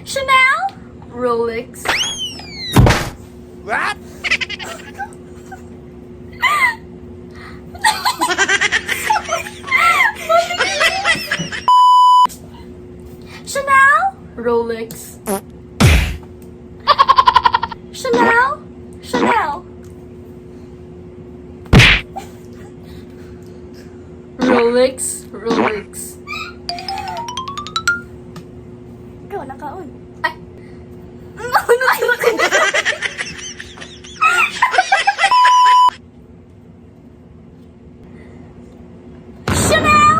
Chanel? Rolex? What? Chanel? Rolex? Chanel? Chanel? Rolex? Rolex? Ikaw, nakaon. Ay! Chanel?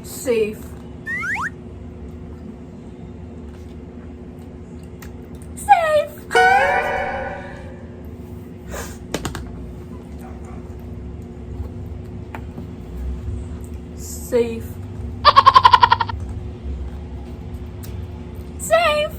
Safe. Safe. Safe. Safe.